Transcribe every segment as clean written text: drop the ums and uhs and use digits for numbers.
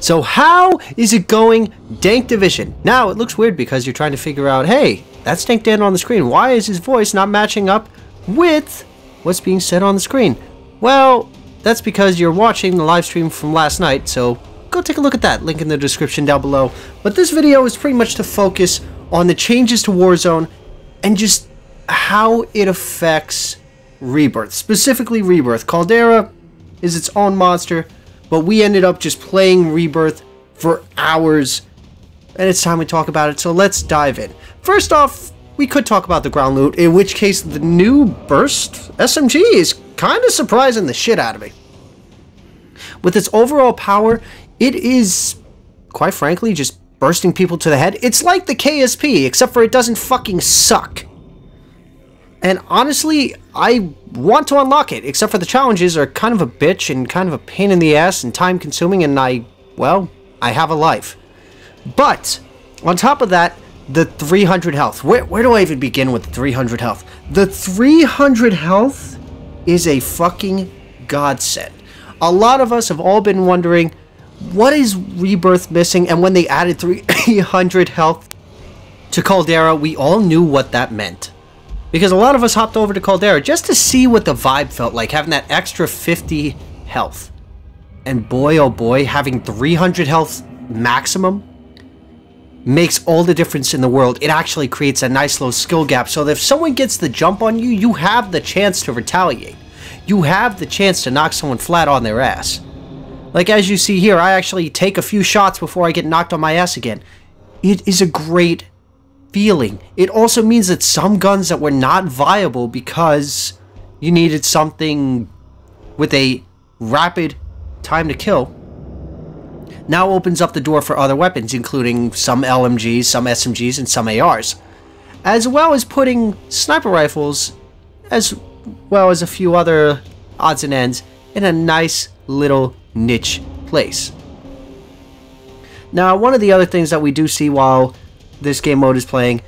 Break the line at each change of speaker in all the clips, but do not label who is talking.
So how is it going, Dank Division? Now, it looks weird because you're trying to figure out, hey, that's Dank Dan on the screen. Why is his voice not matching up with what's being said on the screen? Well, that's because you're watching the live stream from last night, so go take a look at that. Link in the description down below. But this video is pretty much to focus on the changes to Warzone and just how it affects Rebirth. Specifically Rebirth. Caldera is its own monster, but we ended up just playing Rebirth for hours, and it's time we talk about it, so let's dive in. First off, we could talk about the ground loot, in which case the new Burst SMG is kind of surprising the shit out of me. With its overall power, it is, quite frankly, just bursting people to the head. It's like the KSP, except for it doesn't fucking suck. And honestly, I want to unlock it, except for the challenges are kind of a bitch and kind of a pain in the ass and time consuming, and I have a life. But, on top of that, the 300 health. Where do I even begin with the 300 health? The 300 health is a fucking godsend. A lot of us have all been wondering, what is Rebirth missing? And when they added 300 health to Caldera, we all knew what that meant. Because a lot of us hopped over to Caldera just to see what the vibe felt like, having that extra 50 health. And boy, oh boy, having 300 health maximum makes all the difference in the world. It actually creates a nice little skill gap, so that if someone gets the jump on you, you have the chance to retaliate. You have the chance to knock someone flat on their ass. Like as you see here, I actually take a few shots before I get knocked on my ass again. It is a great feeling. It also means that some guns that were not viable because you needed something with a rapid time to kill now opens up the door for other weapons, including some LMGs, some SMGs, and some ARs, as well as putting sniper rifles as well as a few other odds and ends in a nice little niche place. Now, one of the other things that we do see while this game mode is playing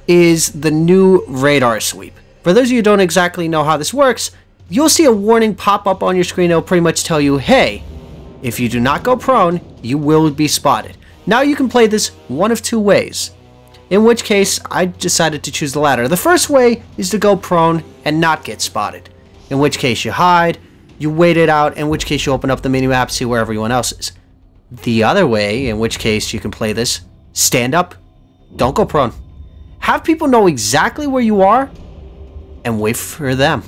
is the new radar sweep. For those of you who don't exactly know how this works, you'll see a warning pop up on your screen. It'll pretty much tell you, hey, if you do not go prone, you will be spotted. Now you can play this one of two ways, in which case I decided to choose the latter. The first way is to go prone and not get spotted, in which case you hide, you wait it out, in which case you open up the minimap, see where everyone else is. The other way, in which case you can play this, stand up, don't go prone. Have people know exactly where you are and wait for them.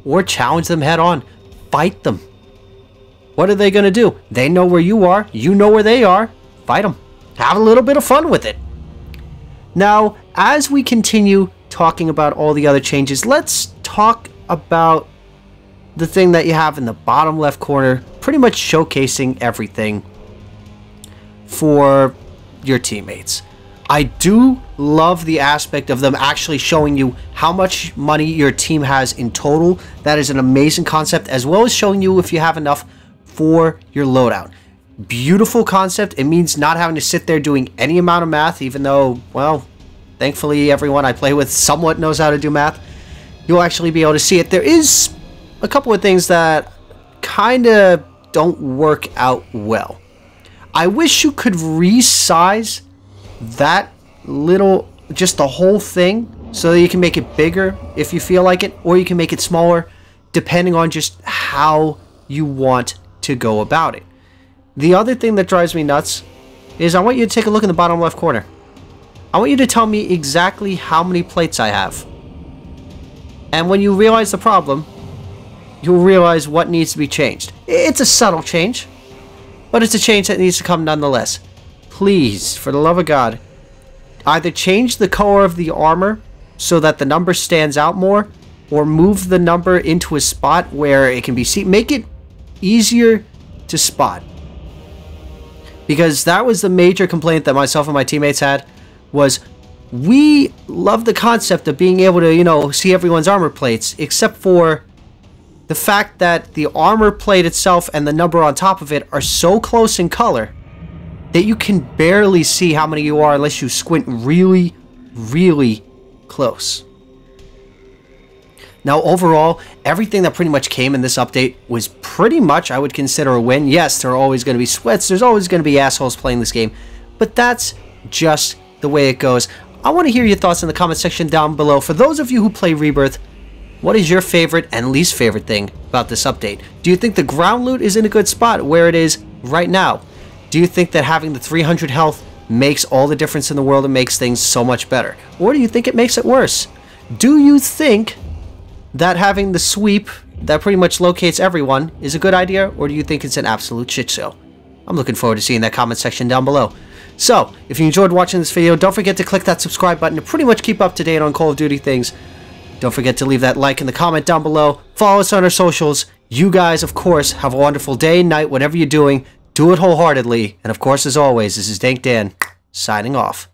Or challenge them head on. Fight them. What are they going to do? They know where you are. You know where they are. Fight them. Have a little bit of fun with it. Now, as we continue talking about all the other changes, let's talk about the thing that you have in the bottom left corner, pretty much showcasing everything for your teammates. I do love the aspect of them actually showing you how much money your team has in total. That is an amazing concept, as well as showing you if you have enough for your loadout. Beautiful concept. It means not having to sit there doing any amount of math, even though, well, thankfully everyone I play with somewhat knows how to do math. You'll actually be able to see it. There is a couple of things that kind of don't work out well. I wish you could resize that little, just the whole thing, so that you can make it bigger if you feel like it, or you can make it smaller depending on just how you want to go about it. The other thing that drives me nuts is I want you to take a look in the bottom left corner. I want you to tell me exactly how many plates I have. And when you realize the problem, you'll realize what needs to be changed. It's a subtle change, but it's a change that needs to come nonetheless. Please, for the love of God, either change the color of the armor so that the number stands out more, or move the number into a spot where it can be seen. Make it easier to spot. Because that was the major complaint that myself and my teammates had, was we love the concept of being able to, you know, see everyone's armor plates, except for the fact that the armor plate itself and the number on top of it are so close in color that you can barely see how many you are unless you squint really, really close. Now, overall, everything that pretty much came in this update was pretty much, I would consider, a win. Yes, there are always going to be sweats. There's always going to be assholes playing this game. But that's just the way it goes. I want to hear your thoughts in the comment section down below. For those of you who play Rebirth, what is your favorite and least favorite thing about this update? Do you think the ground loot is in a good spot where it is right now? Do you think that having the 300 health makes all the difference in the world and makes things so much better? Or do you think it makes it worse? Do you think that having the sweep that pretty much locates everyone is a good idea? Or do you think it's an absolute shit show? I'm looking forward to seeing that comment section down below. So, if you enjoyed watching this video, don't forget to click that subscribe button to pretty much keep up to date on Call of Duty things. Don't forget to leave that like in the comment down below. Follow us on our socials. You guys, of course, have a wonderful day, night, whatever you're doing. Do it wholeheartedly. And of course, as always, this is Dank Dan, signing off.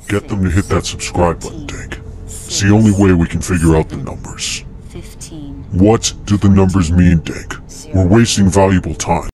Get them to hit that subscribe button, Dank. It's the only way we can figure out the numbers.
15.
What do the numbers mean, Dank? We're wasting valuable time.